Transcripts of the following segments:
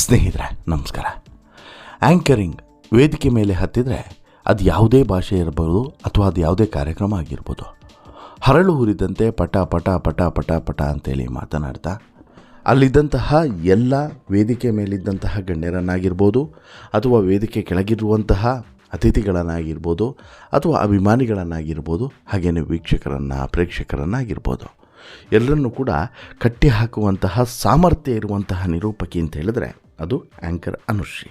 ಸ್ನೇಹಿತರೆ ನಮಸ್ಕಾರ. ಆ್ಯಂಕರಿಂಗ್ ವೇದಿಕೆ ಮೇಲೆ ಹತ್ತಿದರೆ ಅದು ಯಾವುದೇ ಭಾಷೆ ಇರ್ಬೋದು ಅಥವಾ ಅದು ಯಾವುದೇ ಕಾರ್ಯಕ್ರಮ ಆಗಿರ್ಬೋದು, ಹರಳು ಹುರಿದಂತೆ ಪಟ ಪಟ ಪಟ ಪಟ ಪಟ ಅಂತೇಳಿ ಮಾತನಾಡ್ತಾ ಅಲ್ಲಿದ್ದಂತಹ ಎಲ್ಲ ವೇದಿಕೆ ಮೇಲಿದ್ದಂತಹ ಗಣ್ಯರನ್ನಾಗಿರ್ಬೋದು ಅಥವಾ ವೇದಿಕೆ ಕೆಳಗಿರುವಂತಹ ಅತಿಥಿಗಳನ್ನಾಗಿರ್ಬೋದು ಅಥವಾ ಅಭಿಮಾನಿಗಳನ್ನಾಗಿರ್ಬೋದು, ಹಾಗೆಯೇ ಪ್ರೇಕ್ಷಕರನ್ನಾಗಿರ್ಬೋದು, ಎಲ್ಲರನ್ನೂ ಕೂಡ ಕಟ್ಟಿ ಹಾಕುವಂತಹ ಸಾಮರ್ಥ್ಯ ಇರುವಂತಹ ನಿರೂಪಕಿ ಅಂತ ಹೇಳಿದ್ರೆ ಅದು ಆ್ಯಂಕರ್ ಅನುಶ್ರೀ.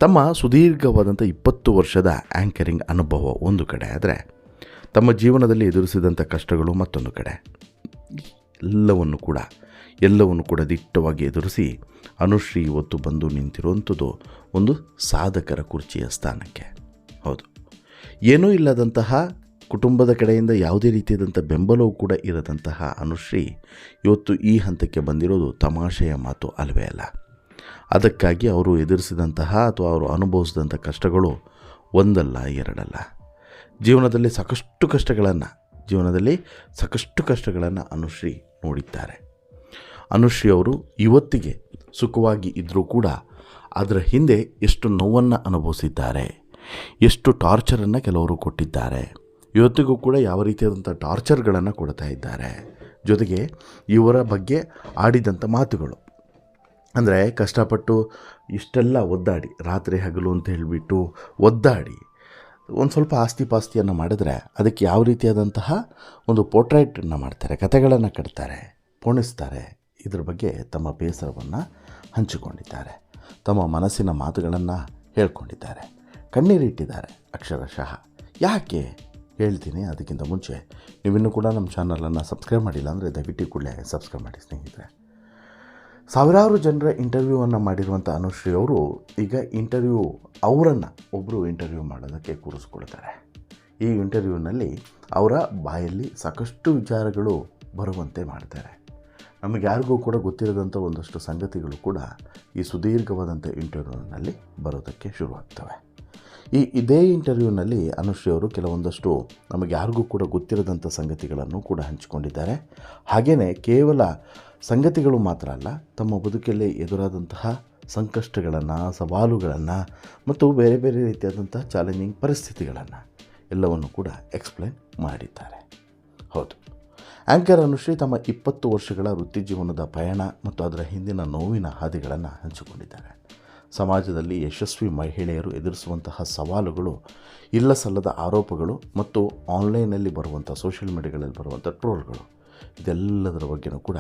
ತಮ್ಮ ಸುದೀರ್ಘವಾದಂಥ 20 ವರ್ಷದ ಆ್ಯಂಕರಿಂಗ್ ಅನುಭವ ಒಂದು ಕಡೆ ಆದರೆ, ತಮ್ಮ ಜೀವನದಲ್ಲಿ ಎದುರಿಸಿದಂಥ ಕಷ್ಟಗಳು ಮತ್ತೊಂದು ಕಡೆ. ಎಲ್ಲವನ್ನು ಕೂಡ ದಿಟ್ಟವಾಗಿ ಎದುರಿಸಿ ಅನುಶ್ರೀ ಇವತ್ತು ಬಂದು ನಿಂತಿರುವಂಥದ್ದು ಒಂದು ಸಾಧಕರ ಕುರ್ಚಿಯ ಸ್ಥಾನಕ್ಕೆ. ಹೌದು, ಏನೂ ಇಲ್ಲದಂತಹ ಕುಟುಂಬದ ಕಡೆಯಿಂದ ಯಾವುದೇ ರೀತಿಯಾದಂಥ ಬೆಂಬಲವೂ ಕೂಡ ಇರದಂತಹ ಅನುಶ್ರೀ ಇವತ್ತು ಈ ಹಂತಕ್ಕೆ ಬಂದಿರೋದು ತಮಾಷೆಯ ಮಾತು ಅಲ್ಲವೇ ಅಲ್ಲ. ಅದಕ್ಕಾಗಿ ಅವರು ಎದುರಿಸಿದಂತಹ ಅಥವಾ ಅವರು ಅನುಭವಿಸಿದಂಥ ಕಷ್ಟಗಳು ಒಂದಲ್ಲ ಎರಡಲ್ಲ. ಜೀವನದಲ್ಲಿ ಸಾಕಷ್ಟು ಕಷ್ಟಗಳನ್ನು ಅನುಶ್ರೀ ನೋಡಿದ್ದಾರೆ. ಅನುಶ್ರೀ ಅವರು ಇವತ್ತಿಗೆ ಸುಖವಾಗಿ ಇದ್ದರೂ ಕೂಡ ಅದರ ಹಿಂದೆ ಎಷ್ಟು ನೋವನ್ನು ಅನುಭವಿಸಿದ್ದಾರೆ, ಎಷ್ಟು ಟಾರ್ಚರನ್ನು ಕೆಲವರು ಕೊಟ್ಟಿದ್ದಾರೆ, ಇವತ್ತಿಗೂ ಕೂಡ ಯಾವ ರೀತಿಯಾದಂಥ ಟಾರ್ಚರ್ಗಳನ್ನು ಕೊಡ್ತಾ ಇದ್ದಾರೆ. ಜೊತೆಗೆ ಇವರ ಬಗ್ಗೆ ಆಡಿದಂಥ ಮಾತುಗಳು ಅಂದರೆ, ಕಷ್ಟಪಟ್ಟು ಇಷ್ಟೆಲ್ಲ ಒದ್ದಾಡಿ ರಾತ್ರಿ ಹಗಲು ಅಂತ ಹೇಳಿಬಿಟ್ಟು ಒದ್ದಾಡಿ ಒಂದು ಸ್ವಲ್ಪ ಆಸ್ತಿ ಪಾಸ್ತಿಯನ್ನು ಮಾಡಿದ್ರೆ ಅದಕ್ಕೆ ಯಾವ ರೀತಿಯಾದಂತಹ ಒಂದು ಪೋರ್ಟ್ರೈಟನ್ನು ಮಾಡ್ತಾರೆ, ಕಥೆಗಳನ್ನು ಕಟ್ತಾರೆ, ಪೋಣಿಸ್ತಾರೆ. ಇದರ ಬಗ್ಗೆ ತಮ್ಮ ಬೇಸರವನ್ನು ಹಂಚಿಕೊಂಡಿದ್ದಾರೆ, ತಮ್ಮ ಮನಸ್ಸಿನ ಮಾತುಗಳನ್ನು ಹೇಳ್ಕೊಂಡಿದ್ದಾರೆ, ಕಣ್ಣೀರಿಟ್ಟಿದ್ದಾರೆ ಅಕ್ಷರಶಃ. ಯಾಕೆ ಹೇಳ್ತೀನಿ, ಅದಕ್ಕಿಂತ ಮುಂಚೆ ನೀವಿನ್ನೂ ಕೂಡ ನಮ್ಮ ಚಾನಲನ್ನು ಸಬ್ಸ್ಕ್ರೈಬ್ ಮಾಡಿಲ್ಲ ಅಂದರೆ ದಯವಿಟ್ಟು ಕೂಡಲೇ ಸಬ್ಸ್ಕ್ರೈಬ್ ಮಾಡಿ ಸ್ನೇಹಿತರೆ. ಸಾವಿರಾರು ಜನರ ಇಂಟರ್ವ್ಯೂವನ್ನು ಮಾಡಿರುವಂಥ ಅನುಶ್ರೀ ಅವರು ಈಗ ಒಬ್ಬರು ಇಂಟರ್ವ್ಯೂ ಮಾಡೋದಕ್ಕೆ ಕೂರಿಸ್ಕೊಳ್ತಾರೆ. ಈ ಇಂಟರ್ವ್ಯೂನಲ್ಲಿ ಅವರ ಬಾಯಲ್ಲಿ ಸಾಕಷ್ಟು ವಿಚಾರಗಳು ಬರುವಂತೆ ಮಾಡ್ತಾರೆ. ನಮಗೆ ಯಾರಿಗೂ ಕೂಡ ಗೊತ್ತಿರದಂಥ ಒಂದಷ್ಟು ಸಂಗತಿಗಳು ಕೂಡ ಈ ಸುದೀರ್ಘವಾದಂಥ ಇಂಟರ್ವ್ಯೂನಲ್ಲಿ ಬರೋದಕ್ಕೆ ಶುರುವಾಗ್ತವೆ. ಇದೇ ಇಂಟರ್ವ್ಯೂನಲ್ಲಿ ಅನುಶ್ರೀ ಅವರು ಕೆಲವೊಂದಷ್ಟು ನಮಗೆ ಯಾರಿಗೂ ಕೂಡ ಗೊತ್ತಿರದಂಥ ಸಂಗತಿಗಳನ್ನು ಕೂಡ ಹಂಚಿಕೊಂಡಿದ್ದಾರೆ. ಹಾಗೆಯೇ ಕೇವಲ ಸಂಗತಿಗಳು ಮಾತ್ರ ಅಲ್ಲ, ತಮ್ಮ ಬದುಕಲ್ಲಿ ಎದುರಾದಂತಹ ಸಂಕಷ್ಟಗಳನ್ನು, ಸವಾಲುಗಳನ್ನು ಮತ್ತು ಬೇರೆ ಬೇರೆ ರೀತಿಯಾದಂಥ ಚಾಲೆಂಜಿಂಗ್ ಪರಿಸ್ಥಿತಿಗಳನ್ನು ಎಲ್ಲವನ್ನು ಕೂಡ ಎಕ್ಸ್ಪ್ಲೇನ್ ಮಾಡಿದ್ದಾರೆ. ಹೌದು, ಆ್ಯಂಕರ್ ಅನುಶ್ರೀ ತಮ್ಮ 20 ವರ್ಷಗಳ ವೃತ್ತಿ ಜೀವನದ ಪಯಣ ಮತ್ತು ಅದರ ಹಿಂದಿನ ನೋವಿನ ಹಾದಿಗಳನ್ನು ಹಂಚಿಕೊಂಡಿದ್ದಾರೆ. ಸಮಾಜದಲ್ಲಿ ಯಶಸ್ವಿ ಮಹಿಳೆಯರು ಎದುರಿಸುವಂತಹ ಸವಾಲುಗಳು, ಇಲ್ಲ ಸಲ್ಲದ ಆರೋಪಗಳು ಮತ್ತು ಆನ್ಲೈನಲ್ಲಿ ಬರುವಂಥ ಸೋಷಿಯಲ್ ಮೀಡಿಯಾಗಳಲ್ಲಿ ಬರುವಂಥ ಟ್ರೋಲ್ಗಳು, ಇದೆಲ್ಲದರ ಬಗ್ಗೆಯೂ ಕೂಡ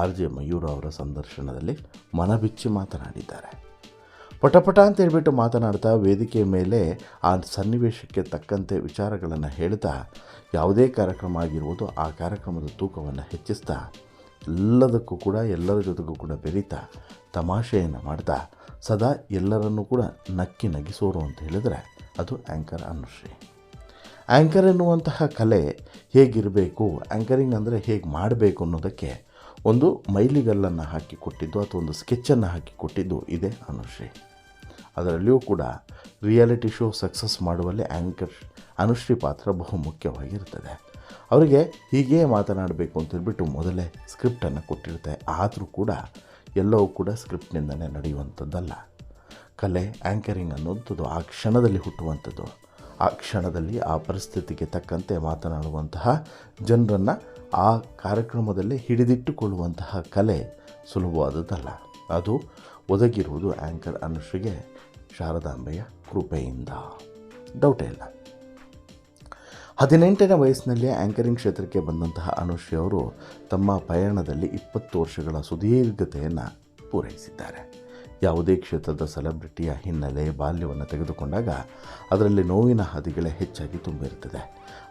RJ ಮಯೂರ ಅವರ ಸಂದರ್ಶನದಲ್ಲಿ ಮನಬಿಚ್ಚಿ ಮಾತನಾಡಿದ್ದಾರೆ. ಪಟಪಟ ಅಂತ ಹೇಳ್ಬಿಟ್ಟು ಮಾತನಾಡ್ತಾ ವೇದಿಕೆಯ ಮೇಲೆ ಆ ಸನ್ನಿವೇಶಕ್ಕೆ ತಕ್ಕಂತೆ ವಿಚಾರಗಳನ್ನು ಹೇಳ್ತಾ, ಯಾವುದೇ ಕಾರ್ಯಕ್ರಮ ಆಗಿರ್ಬೋದು ಆ ಕಾರ್ಯಕ್ರಮದ ತೂಕವನ್ನು ಹೆಚ್ಚಿಸ್ತಾ, ಎಲ್ಲರ ಜೊತೆಗೂ ಕೂಡ ಬೆರೀತಾ, ತಮಾಷೆಯನ್ನು ಮಾಡ್ತಾ, ಸದಾ ಎಲ್ಲರನ್ನೂ ಕೂಡ ನಗಿಸೋರು ಅಂತ ಹೇಳಿದರೆ ಅದು ಆ್ಯಂಕರ್ ಅನುಶ್ರೀ. ಆ್ಯಂಕರ್ ಎನ್ನುವಂತಹ ಕಲೆ ಹೇಗಿರಬೇಕು, ಆ್ಯಂಕರಿಂಗ್ ಅಂದರೆ ಹೇಗೆ ಮಾಡಬೇಕು ಅನ್ನೋದಕ್ಕೆ ಒಂದು ಮೈಲಿಗಲ್ಲನ್ನು ಹಾಕಿಕೊಟ್ಟಿದ್ದು ಅಥವಾ ಒಂದು ಸ್ಕೆಚ್ಚನ್ನು ಹಾಕಿಕೊಟ್ಟಿದ್ದು ಇದೇ ಅನುಶ್ರೀ. ಅದರಲ್ಲಿಯೂ ಕೂಡ ರಿಯಾಲಿಟಿ ಶೋ ಸಕ್ಸಸ್ ಮಾಡುವಲ್ಲಿ ಆ್ಯಂಕರ್ ಅನುಶ್ರೀ ಪಾತ್ರ ಬಹುಮುಖ್ಯವಾಗಿರ್ತದೆ. ಅವರಿಗೆ ಹೀಗೇ ಮಾತನಾಡಬೇಕು ಅಂತ ಹೇಳ್ಬಿಟ್ಟು ಮೊದಲೇ ಸ್ಕ್ರಿಪ್ಟನ್ನು ಕೊಟ್ಟಿರುತ್ತೆ. ಆದರೂ ಕೂಡ ಎಲ್ಲವೂ ಕೂಡ ಸ್ಕ್ರಿಪ್ಟ್ನಿಂದಲೇ ನಡೆಯುವಂಥದ್ದಲ್ಲ. ಕಲೆ ಆ್ಯಂಕರಿಂಗ್ ಅನ್ನೋಂಥದ್ದು ಆ ಕ್ಷಣದಲ್ಲಿ ಹುಟ್ಟುವಂಥದ್ದು. ಆ ಕ್ಷಣದಲ್ಲಿ ಆ ಪರಿಸ್ಥಿತಿಗೆ ತಕ್ಕಂತೆ ಮಾತನಾಡುವಂತಹ ಜನರನ್ನು ಆ ಕಾರ್ಯಕ್ರಮದಲ್ಲಿ ಹಿಡಿದಿಟ್ಟುಕೊಳ್ಳುವಂತಹ ಕಲೆ ಸುಲಭವಾದದ್ದಲ್ಲ. ಅದು ಒದಗಿರುವುದು ಆ್ಯಂಕರ್ ಅನುಶ್ರೀಗೆ ಶಾರದಾಂಬೆಯ ಕೃಪೆಯಿಂದ, ಡೌಟೇ ಇಲ್ಲ. 18ನೇ ವಯಸ್ಸಿನಲ್ಲಿ ಆ್ಯಂಕರಿಂಗ್ ಕ್ಷೇತ್ರಕ್ಕೆ ಬಂದಂತಹ ಅನುಶ್ರೀ ಅವರು ತಮ್ಮ ಪಯಣದಲ್ಲಿ 20 ವರ್ಷಗಳ ಸುದೀರ್ಘತೆಯನ್ನು ಪೂರೈಸಿದ್ದಾರೆ. ಯಾವುದೇ ಕ್ಷೇತ್ರದ ಸೆಲೆಬ್ರಿಟಿಯ ಹಿನ್ನೆಲೆ, ಬಾಲ್ಯವನ್ನು ತೆಗೆದುಕೊಂಡಾಗ ಅದರಲ್ಲಿ ನೋವಿನ ಹಾದಿಗಳೇ ಹೆಚ್ಚಾಗಿ ತುಂಬಿರುತ್ತದೆ.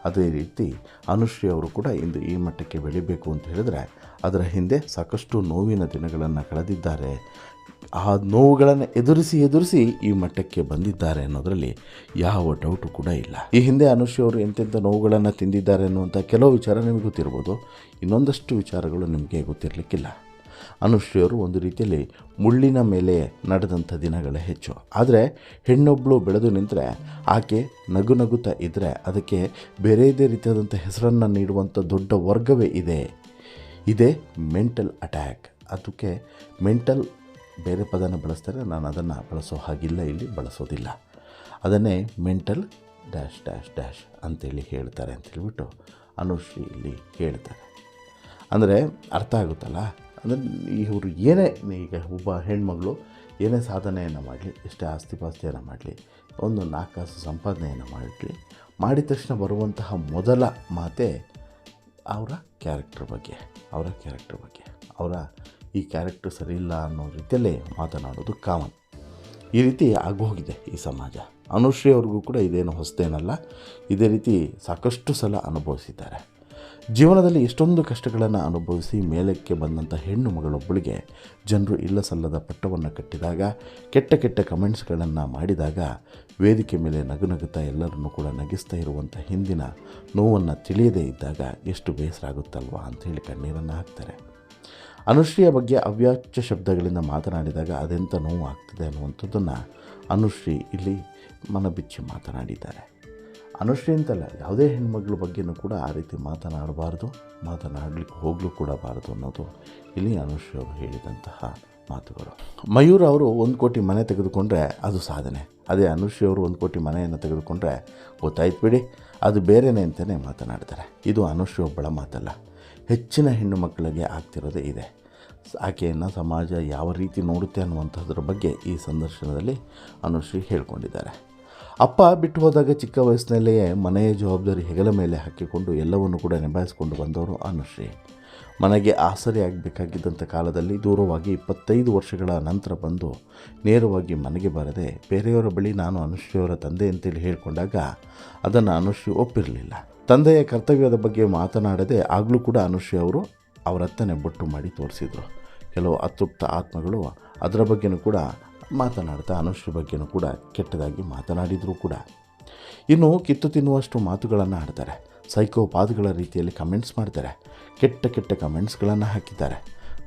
ಅದೇ ರೀತಿ ಅನುಶ್ರೀ ಅವರು ಕೂಡ ಇಂದು ಈ ಮಟ್ಟಕ್ಕೆ ಬೆಳಿಬೇಕು ಅಂತ ಹೇಳಿದ್ರೆ ಅದರ ಹಿಂದೆ ಸಾಕಷ್ಟು ನೋವಿನ ದಿನಗಳನ್ನು ಕಳೆದಿದ್ದಾರೆ. ಆ ನೋವುಗಳನ್ನು ಎದುರಿಸಿ ಈ ಮಟ್ಟಕ್ಕೆ ಬಂದಿದ್ದಾರೆ ಅನ್ನೋದರಲ್ಲಿ ಯಾವ ಡೌಟು ಕೂಡ ಇಲ್ಲ. ಈ ಹಿಂದೆ ಅನುಶ್ರೀ ಅವರು ಎಂತೆಂಥ ನೋವುಗಳನ್ನು ತಿಂದಿದ್ದಾರೆ ಅನ್ನುವಂಥ ಕೆಲವು ವಿಚಾರ ನಿಮಗೆ ಗೊತ್ತಿರ್ಬೋದು, ಇನ್ನೊಂದಷ್ಟು ವಿಚಾರಗಳು ನಿಮಗೆ ಗೊತ್ತಿರಲಿಕ್ಕಿಲ್ಲ. ಅನುಶ್ರೀಯವರು ಒಂದು ರೀತಿಯಲ್ಲಿ ಮುಳ್ಳಿನ ಮೇಲೆ ನಡೆದಂಥ ದಿನಗಳೇ ಹೆಚ್ಚು. ಆದರೆ ಹೆಣ್ಣೊಬ್ಬಳು ಬೆಳೆದು ನಿಂತರೆ ಆಕೆ ನಗುತ್ತಾ ಇದ್ದರೆ ಅದಕ್ಕೆ ಬೇರೆಯದೇ ರೀತಿಯಾದಂಥ ಹೆಸರನ್ನು ನೀಡುವಂಥ ದೊಡ್ಡ ವರ್ಗವೇ ಇದೇ ಮೆಂಟಲ್ ಅಟ್ಯಾಕ್. ಅದಕ್ಕೆ ಮೆಂಟಲ್ ಬೇರೆ ಪದನ ಬಳಸ್ತಾರೆ, ನಾನು ಅದನ್ನು ಬಳಸೋ ಹಾಗಿಲ್ಲ, ಇಲ್ಲಿ ಬಳಸೋದಿಲ್ಲ. ಅದನ್ನೇ ಮೆಂಟಲ್ ಡ್ಯಾಶ್ ಡ್ಯಾಶ್ ಡ್ಯಾಶ್ ಅಂತೇಳಿ ಹೇಳ್ತಾರೆ ಅಂತ ಹೇಳ್ಬಿಟ್ಟು ಅನುಶ್ರೀ ಇಲ್ಲಿ ಹೇಳ್ತಾರೆ. ಅಂದರೆ ಅರ್ಥ ಆಗುತ್ತಲ್ಲ, ಅಂದರೆ ಇವರು ಏನೇ, ಈಗ ಒಬ್ಬ ಹೆಣ್ಮಗಳು ಏನೇ ಸಾಧನೆಯನ್ನು ಮಾಡಲಿ, ಎಷ್ಟೇ ಆಸ್ತಿಪಾಸ್ತಿಯನ್ನು ಮಾಡಲಿ, ಒಂದು 4 ಕಾಸು ಸಂಪಾದನೆಯನ್ನು ಮಾಡಲಿ, ಮಾಡಿದ ತಕ್ಷಣ ಬರುವಂತಹ ಮೊದಲ ಮಾತೆ ಅವರ ಕ್ಯಾರೆಕ್ಟರ್ ಬಗ್ಗೆ, ಅವರ ಈ ಕ್ಯಾರೆಕ್ಟರ್ ಸರಿಯಿಲ್ಲ ಅನ್ನೋ ರೀತಿಯಲ್ಲೇ ಮಾತನಾಡೋದು ಕಾಮನ್. ಈ ರೀತಿ ಆಗೋಗಿದೆ ಈ ಸಮಾಜ. ಅನುಶ್ರೀ ಅವ್ರಿಗೂ ಕೂಡ ಇದೇನು ಹೊಸದೇನಲ್ಲ, ಇದೇ ರೀತಿ ಸಾಕಷ್ಟು ಸಲ ಅನುಭವಿಸಿದ್ದಾರೆ. ಜೀವನದಲ್ಲಿ ಎಷ್ಟೊಂದು ಕಷ್ಟಗಳನ್ನು ಅನುಭವಿಸಿ ಮೇಲಕ್ಕೆ ಬಂದಂಥ ಹೆಣ್ಣು ಮಗಳೊಬ್ಬಳಿಗೆ ಜನರು ಇಲ್ಲ ಸಲ್ಲದ ಪಟ್ಟವನ್ನು ಕಟ್ಟಿದಾಗ, ಕೆಟ್ಟ ಕಮೆಂಟ್ಸ್ಗಳನ್ನು ಮಾಡಿದಾಗ, ವೇದಿಕೆ ಮೇಲೆ ನಗುತ್ತಾ ಎಲ್ಲರನ್ನೂ ಕೂಡ ನಗಿಸ್ತಾ ಇರುವಂಥ ಹಿಂದಿನ ನೋವನ್ನು ತಿಳಿಯದೇ ಇದ್ದಾಗ ಎಷ್ಟು ಬೇಸರ ಆಗುತ್ತಲ್ವ ಅಂಥೇಳಿ ಕಣ್ಣೀರನ್ನು ಹಾಕ್ತಾರೆ. ಅನುಶ್ರೀಯ ಬಗ್ಗೆ ಅವ್ಯಾಚ್ಯ ಶಬ್ದಗಳಿಂದ ಮಾತನಾಡಿದಾಗ ಅದೆಂಥ ನೋವು ಆಗ್ತದೆ ಅನ್ನುವಂಥದ್ದನ್ನು ಅನುಶ್ರೀ ಇಲ್ಲಿ ಮನಬಿಚ್ಚಿ ಮಾತನಾಡಿದ್ದಾರೆ. ಅನುಶ್ರೀ ಅಂತಲ್ಲ, ಯಾವುದೇ ಹೆಣ್ಮಗಳ ಬಗ್ಗೆಯೂ ಕೂಡ ಆ ರೀತಿ ಮಾತನಾಡಲಿಕ್ಕೆ ಹೋಗಲು ಕೂಡ ಬಾರದು ಅನ್ನೋದು ಇಲ್ಲಿ ಅನುಶ್ರೀ ಅವರು ಹೇಳಿದಂತಹ ಮಾತುಗಳು. ಮಯೂರ್ ಅವರು 1 ಕೋಟಿ ಮನೆ ತೆಗೆದುಕೊಂಡ್ರೆ ಅದು ಸಾಧನೆ, ಅದೇ ಅನುಶ್ರೀ ಅವರು 1 ಕೋಟಿ ಮನೆಯನ್ನು ತೆಗೆದುಕೊಂಡ್ರೆ ಗೊತ್ತಾಯ್ತು ಬಿಡಿ, ಅದು ಬೇರೆಯೇ ಅಂತಲೇ ಮಾತನಾಡ್ತಾರೆ. ಇದು ಅನುಶ್ರೀ ಒಬ್ಬಳ ಮಾತಲ್ಲ, ಹೆಚ್ಚಿನ ಹೆಣ್ಣು ಮಕ್ಕಳಿಗೆ ಆಗ್ತಿರೋದೇ ಇದೆ. ಆಕೆಯನ್ನು ಸಮಾಜ ಯಾವ ರೀತಿ ನೋಡುತ್ತೆ ಅನ್ನುವಂಥದ್ರ ಬಗ್ಗೆ ಈ ಸಂದರ್ಶನದಲ್ಲಿ ಅನುಶ್ರೀ ಹೇಳ್ಕೊಂಡಿದ್ದಾರೆ. ಅಪ್ಪ ಬಿಟ್ಟು ಹೋದಾಗ ಚಿಕ್ಕ ವಯಸ್ಸಿನಲ್ಲಿಯೇ ಮನೆಯ ಜವಾಬ್ದಾರಿ ಹೆಗಲ ಮೇಲೆ ಹಾಕಿಕೊಂಡು ಎಲ್ಲವನ್ನು ಕೂಡ ನಿಭಾಯಿಸಿಕೊಂಡು ಬಂದವರು ಅನುಶ್ರೀ. ಮನೆಗೆ ಆಸರೆ ಆಗಬೇಕಾಗಿದ್ದಂಥ ಕಾಲದಲ್ಲಿ ದೂರವಾಗಿ 25 ವರ್ಷಗಳ ನಂತರ ಬಂದು ನೇರವಾಗಿ ಮನೆಗೆ ಬರದೆ ಬೇರೆಯವರ ಬಳಿ ನಾನು ಅನುಶ್ರೀಯವರ ತಂದೆ ಅಂತೇಳಿ ಹೇಳಿಕೊಂಡಾಗ ಅದನ್ನು ಅನುಶ್ರೀ ಒಪ್ಪಿರಲಿಲ್ಲ. ತಂದೆಯ ಕರ್ತವ್ಯದ ಬಗ್ಗೆ ಮಾತನಾಡದೆ ಆಗಲೂ ಕೂಡ ಅನುಶ್ರೀ ಅವರು ಅವರತ್ತನೇ ಬೊಟ್ಟು ಮಾಡಿ ತೋರಿಸಿದರು. ಕೆಲವು ಅತೃಪ್ತ ಆತ್ಮಗಳು ಅದರ ಬಗ್ಗೆಯೂ ಕೂಡ ಮಾತನಾಡ್ತಾ ಅನುಶ್ರೀ ಬಗ್ಗೆಯೂ ಕೂಡ ಕೆಟ್ಟದಾಗಿ ಮಾತನಾಡಿದರೂ ಕೂಡ. ಇನ್ನು ಕಿತ್ತು ತಿನ್ನುವಷ್ಟು ಮಾತುಗಳನ್ನು ಆಡ್ತಾರೆ, ಸೈಕೋಪಾತ್ಗಳ ರೀತಿಯಲ್ಲಿ ಕಮೆಂಟ್ಸ್ ಮಾಡ್ತಾರೆ, ಕೆಟ್ಟ ಕಮೆಂಟ್ಸ್ಗಳನ್ನು ಹಾಕಿದ್ದಾರೆ.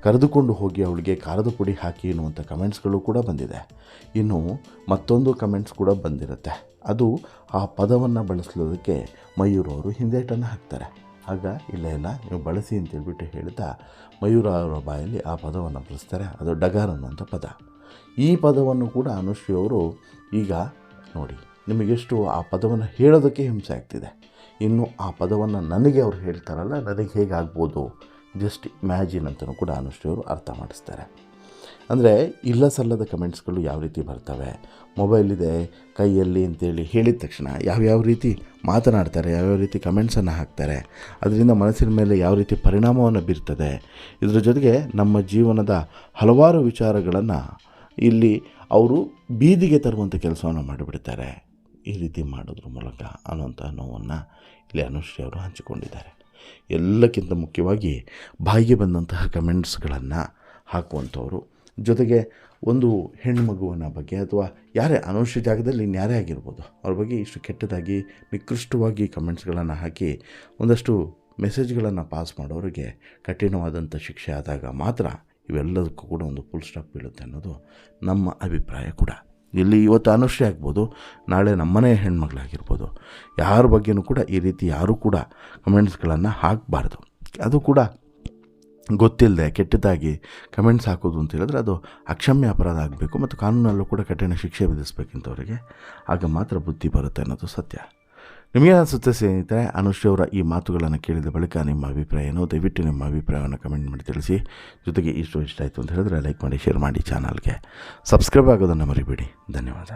ಕರೆದುಕೊಂಡು ಹೋಗಿ ಅವಳಿಗೆ ಖಾರದ ಪುಡಿ ಹಾಕಿ ಎನ್ನುವಂಥ ಕಮೆಂಟ್ಸ್ಗಳು ಕೂಡ ಬಂದಿದೆ. ಇನ್ನು ಮತ್ತೊಂದು ಕಮೆಂಟ್ಸ್ ಕೂಡ ಬಂದಿರುತ್ತೆ, ಅದು ಆ ಪದವನ್ನು ಬಳಸೋದಕ್ಕೆ ಮಯೂರ್ ಅವರು ಹಿಂದೇಟನ್ನು ಹಾಕ್ತಾರೆ. ಆಗ ಇಲ್ಲ ನೀವು ಬಳಸಿ ಅಂತೇಳ್ಬಿಟ್ಟು ಹೇಳ್ತಾ ಮಯೂರ ಅವರ ಬಾಯಲ್ಲಿ ಆ ಪದವನ್ನು ಬಳಸ್ತಾರೆ. ಅದು ಡಗಾರ್ ಅನ್ನುವಂಥ ಪದ. ಈ ಪದವನ್ನು ಕೂಡ ಅನುಶ್ರೀ ಅವರು ಈಗ ನೋಡಿ, ನಿಮಗೆಷ್ಟು ಆ ಪದವನ್ನು ಹೇಳೋದಕ್ಕೆ ಹಿಂಸೆ ಆಗ್ತಿದೆ, ಇನ್ನು ಆ ಪದವನ್ನು ನನಗೆ ಅವ್ರು ಹೇಳ್ತಾರಲ್ಲ, ನನಗೆ ಹೇಗಾಗ್ಬೋದು, ಜಸ್ಟ್ ಇಮ್ಯಾಜಿನ್ ಅಂತಲೂ ಕೂಡ ಅನುಶ್ರೀ ಅವರು ಅರ್ಥ ಮಾಡಿಸ್ತಾರೆ. ಅಂದರೆ ಇಲ್ಲ ಸಲ್ಲದ ಕಮೆಂಟ್ಸ್ಗಳು ಯಾವ ರೀತಿ ಬರ್ತವೆ, ಮೊಬೈಲಿದೆ ಕೈಯಲ್ಲಿ ಅಂತೇಳಿ ಹೇಳಿದ ತಕ್ಷಣ ಯಾವ್ಯಾವ ರೀತಿ ಮಾತನಾಡ್ತಾರೆ, ಯಾವ್ಯಾವ ರೀತಿ ಕಮೆಂಟ್ಸನ್ನು ಹಾಕ್ತಾರೆ, ಅದರಿಂದ ಮನಸ್ಸಿನ ಮೇಲೆ ಯಾವ ರೀತಿ ಪರಿಣಾಮವನ್ನು ಬೀರ್ತದೆ, ಇದರ ಜೊತೆಗೆ ನಮ್ಮ ಜೀವನದ ಹಲವಾರು ವಿಚಾರಗಳನ್ನು ಇಲ್ಲಿ ಅವರು ಬೀದಿಗೆ ತರುವಂಥ ಕೆಲಸವನ್ನು ಮಾಡಿಬಿಡ್ತಾರೆ. ಈ ರೀತಿ ಮಾಡೋದ್ರ ಮೂಲಕ ಅನ್ನುವಂಥ ನೋವನ್ನು ಇಲ್ಲಿ ಅನುಶ್ರೀ ಅವರು ಹಂಚಿಕೊಂಡಿದ್ದಾರೆ. ಎಲ್ಲಕ್ಕಿಂತ ಮುಖ್ಯವಾಗಿ ಬಾಯಿಗೆ ಬಂದಂತಹ ಕಮೆಂಟ್ಸ್ಗಳನ್ನು ಹಾಕುವಂಥವರು, ಜೊತೆಗೆ ಒಂದು ಹೆಣ್ಣುಮಗುವಿನ ಬಗ್ಗೆ ಅಥವಾ ಯಾರೇ ಅನುಶ್ರೀ ಜಾಗದಲ್ಲಿ ಇನ್ಯಾರೇ ಆಗಿರ್ಬೋದು ಅವ್ರ ಬಗ್ಗೆ ಇಷ್ಟು ಕೆಟ್ಟದಾಗಿ ನಿಕೃಷ್ಟವಾಗಿ ಕಮೆಂಟ್ಸ್ಗಳನ್ನು ಹಾಕಿ ಒಂದಷ್ಟು ಮೆಸೇಜ್ಗಳನ್ನು ಪಾಸ್ ಮಾಡೋರಿಗೆ ಕಠಿಣವಾದಂಥ ಶಿಕ್ಷೆ ಆದಾಗ ಮಾತ್ರ ಇವೆಲ್ಲದಕ್ಕೂ ಕೂಡ ಒಂದು ಫುಲ್ ಸ್ಟಾಪ್ ಬೀಳುತ್ತೆ ಅನ್ನೋದು ನಮ್ಮ ಅಭಿಪ್ರಾಯ ಕೂಡ. ಇಲ್ಲಿ ಇವತ್ತು ಅನುಶ್ರೀ ಆಗ್ಬೋದು, ನಾಳೆ ನಮ್ಮನೇ ಹೆಣ್ಮಗಳಾಗಿರ್ಬೋದು, ಯಾರ ಬಗ್ಗೆಯೂ ಕೂಡ ಈ ರೀತಿ ಯಾರೂ ಕೂಡ ಕಮೆಂಟ್ಸ್ಗಳನ್ನು ಹಾಕಬಾರ್ದು. ಅದು ಕೂಡ ಗೊತ್ತಿಲ್ಲದೆ ಕೆಟ್ಟದಾಗಿ ಕಮೆಂಟ್ಸ್ ಹಾಕೋದು ಅಂತ ಹೇಳಿದ್ರೆ ಅದು ಅಕ್ಷಮ್ಯ ಅಪರಾಧ ಆಗಬೇಕು ಮತ್ತು ಕಾನೂನಲ್ಲೂ ಕೂಡ ಕಠಿಣ ಶಿಕ್ಷೆ ವಿಧಿಸಬೇಕಿಂತವರಿಗೆ, ಆಗ ಮಾತ್ರ ಬುದ್ಧಿ ಬರುತ್ತೆ ಅನ್ನೋದು ಸತ್ಯ. ನಿಮಗೇನು ಅನಿಸುತ್ತೆ ಸ್ನೇಹಿತರೆ? ಅನುಶ್ರೀ ಅವರ ಈ ಮಾತುಗಳನ್ನು ಕೇಳಿದ ಬಳಿಕ ನಿಮ್ಮ ಅಭಿಪ್ರಾಯ ಏನೋ ದಯವಿಟ್ಟು ನಿಮ್ಮ ಅಭಿಪ್ರಾಯವನ್ನು ಕಮೆಂಟ್ ಮಾಡಿ ತಿಳಿಸಿ. ಜೊತೆಗೆ ಇಷ್ಟ ಆಯಿತು ಅಂತ ಹೇಳಿದ್ರೆ ಲೈಕ್ ಮಾಡಿ, ಶೇರ್ ಮಾಡಿ, ಚಾನಲ್ಗೆ ಸಬ್ಸ್ಕ್ರೈಬ್ ಆಗೋದನ್ನು ಮರಿಬೇಡಿ. ಧನ್ಯವಾದ.